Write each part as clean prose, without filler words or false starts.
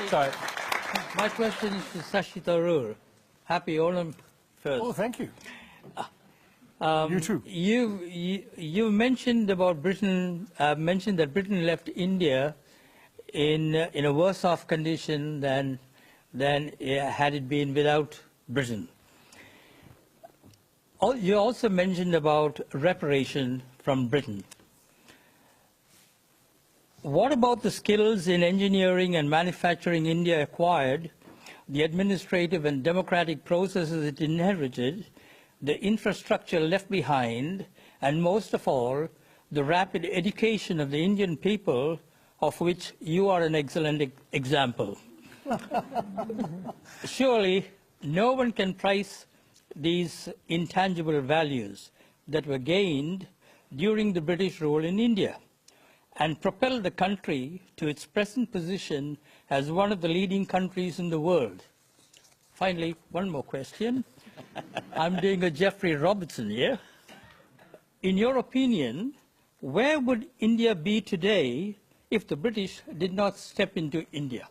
Sorry. My question is to Shashi Tharoor. Happy Onam first. Oh, thank you. You too. You mentioned about Britain. Mentioned that Britain left India in a worse off condition than had it been without Britain. You also mentioned about reparation from Britain. What about the skills in engineering and manufacturing India acquired, the administrative and democratic processes it inherited, the infrastructure left behind, and most of all, the rapid education of the Indian people, of which you are an excellent example? Surely, no one can price these intangible values that were gained during the British rule in India and propelled the country to its present position as one of the leading countries in the world. Finally, one more question. I'm doing a Jeffrey Robertson here. In your opinion, where would India be today if the British did not step into India?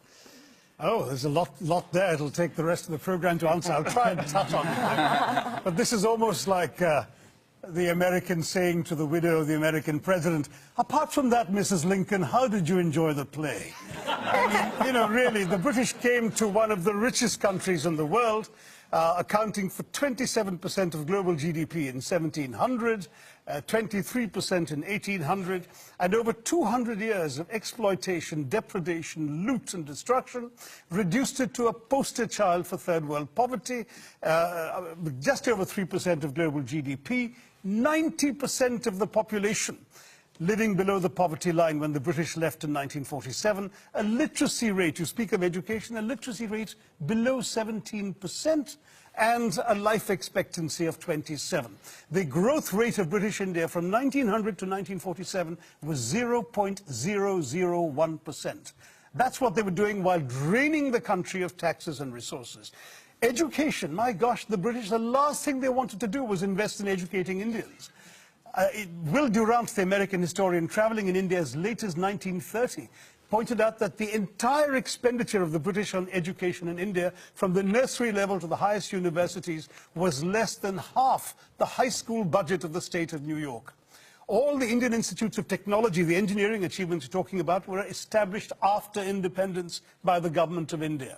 Oh, there's a lot there. It'll take the rest of the program to answer. I'll try and touch on it. But this is almost like the American saying to the widow of the American president, apart from that, Mrs. Lincoln, how did you enjoy the play? I mean, you know, really, the British came to one of the richest countries in the world, accounting for 27% of global GDP in 1700, 23% in 1800, and over 200 years of exploitation, depredation, loot and destruction, reduced it to a poster child for third world poverty, just over 3% of global GDP, 90% of the population living below the poverty line when the British left in 1947, a literacy rate, you speak of education, a literacy rate below 17%, and a life expectancy of 27. The growth rate of British India from 1900 to 1947 was 0.001%. That's what they were doing while draining the country of taxes and resources. Education, my gosh, the British, the last thing they wanted to do was invest in educating Indians. Will Durant, the American historian traveling in India as late as 1930, pointed out that the entire expenditure of the British on education in India, from the nursery level to the highest universities, was less than half the high school budget of the state of New York. All the Indian institutes of technology, the engineering achievements you're talking about, were established after independence by the government of India.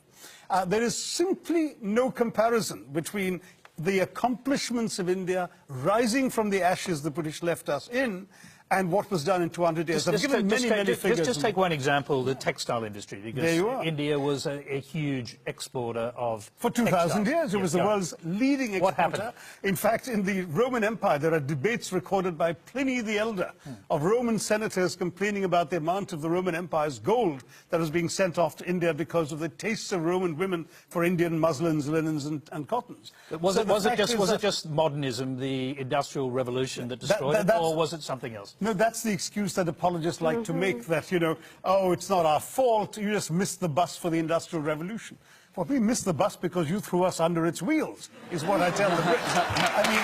There is simply no comparison between the accomplishments of India rising from the ashes the British left us in and what was done in 200 years. I've given many figures. Just take one example, the textile industry, because India was a huge exporter of For 2,000 years, it was the world's leading exporter. What happened? In fact, in the Roman Empire, there are debates recorded by Pliny the Elder of Roman senators complaining about the amount of the Roman Empire's gold that was being sent off to India because of the tastes of Roman women for Indian muslins, linens, and cottons. But was it just modernism, the Industrial Revolution, that destroyed it, or was it something else? No, that's the excuse that apologists like to make, that, you know, oh, it's not our fault, you just missed the bus for the Industrial Revolution. Well, we missed the bus because you threw us under its wheels, is what I tell the Brits. I mean,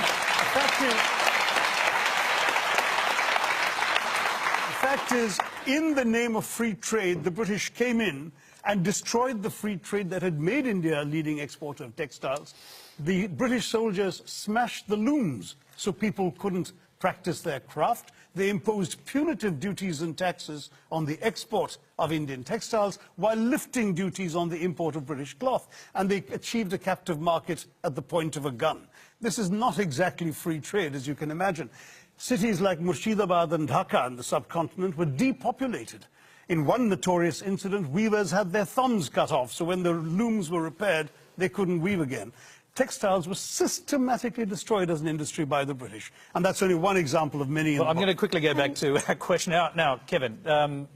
the fact is, in the name of free trade, the British came in and destroyed the free trade that had made India a leading exporter of textiles. The British soldiers smashed the looms so people couldn't practice their craft. They imposed punitive duties and taxes on the export of Indian textiles while lifting duties on the import of British cloth. And they achieved a captive market at the point of a gun. This is not exactly free trade, as you can imagine. Cities like Murshidabad and Dhaka in the subcontinent were depopulated. In one notorious incident, weavers had their thumbs cut off, so when the looms were repaired, they couldn't weave again. Textiles were systematically destroyed as an industry by the British. And that's only one example of many. Well, I'm going to quickly go back to our question. Now, Kevin, do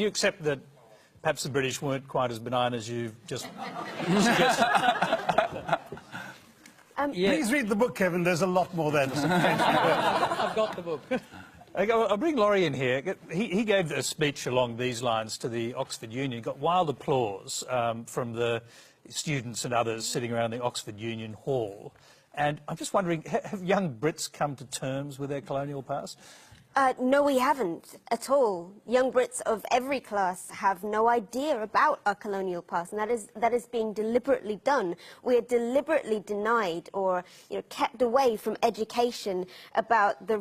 you accept that perhaps the British weren't quite as benign as you've just suggested? Please read the book, Kevin. There's a lot more there. I've got the book. I'll bring Laurie in here. He gave a speech along these lines to the Oxford Union. Got wild applause from the students and others sitting around the Oxford Union Hall. And I'm just wondering, have young Brits come to terms with their colonial past? No, we haven't at all. Young Brits of every class have no idea about our colonial past, and that is being deliberately done. We are deliberately denied or kept away from education about the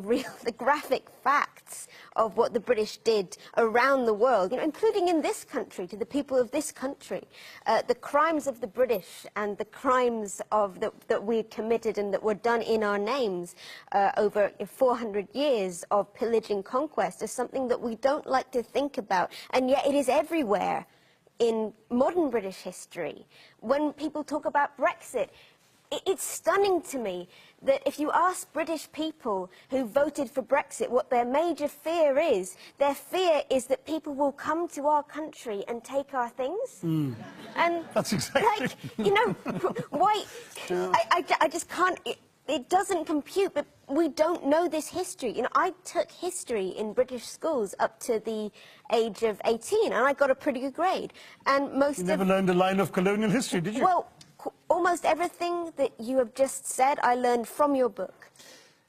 graphic facts of what the British did around the world, including in this country, to the people of this country. The crimes of the British and the crimes that we committed and that were done in our names over 400 years of pillaging conquest is something that we don't like to think about, and yet it is everywhere in modern British history. When people talk about Brexit, it's stunning to me that if you ask British people who voted for Brexit what their major fear is, their fear is that people will come to our country and take our things. And that's exactly. Why? I just can't. It doesn't compute, but we don't know this history. I took history in British schools up to the age of 18, and I got a pretty good grade. And You never learned a line of colonial history, did you? Well, almost everything that you have just said, I learned from your book.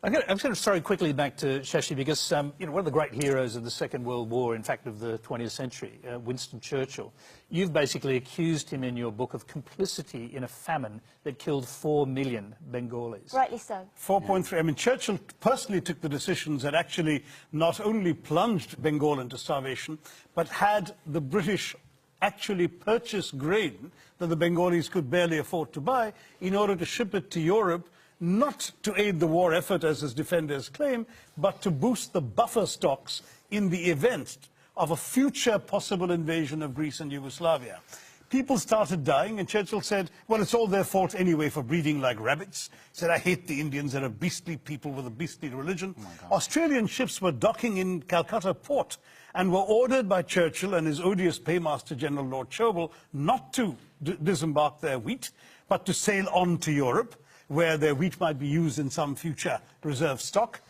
I'm going to throw quickly back to Shashi because, one of the great heroes of the Second World War, in fact, of the 20th century, Winston Churchill, you've basically accused him in your book of complicity in a famine that killed 4 million Bengalis. Rightly so. 4.3. I mean, Churchill personally took the decisions that actually not only plunged Bengal into starvation, but had the British actually purchase grain that the Bengalis could barely afford to buy in order to ship it to Europe, not to aid the war effort, as his defenders claim, but to boost the buffer stocks in the event of a future possible invasion of Greece and Yugoslavia. People started dying, and Churchill said, well, it's all their fault anyway for breeding like rabbits. He said, I hate the Indians, they're a beastly people with a beastly religion. Australian ships were docking in Calcutta port and were ordered by Churchill and his odious paymaster, General Lord Chervil, not to disembark their wheat, but to sail on to Europe, where their wheat might be used in some future reserve stock.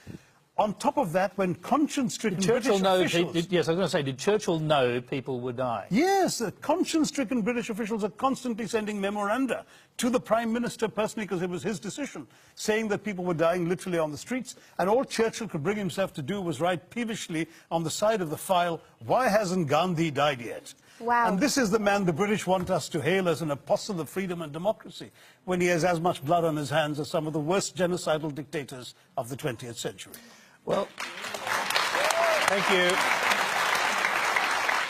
On top of that, when conscience-stricken British officials... Yes, I was going to say, did Churchill know people were dying? Yes, conscience-stricken British officials are constantly sending memoranda to the Prime Minister personally, because it was his decision, saying that people were dying literally on the streets, and all Churchill could bring himself to do was write peevishly on the side of the file, why hasn't Gandhi died yet? Wow. And this is the man the British want us to hail as an apostle of freedom and democracy, when he has as much blood on his hands as some of the worst genocidal dictators of the 20th century. Well, thank you.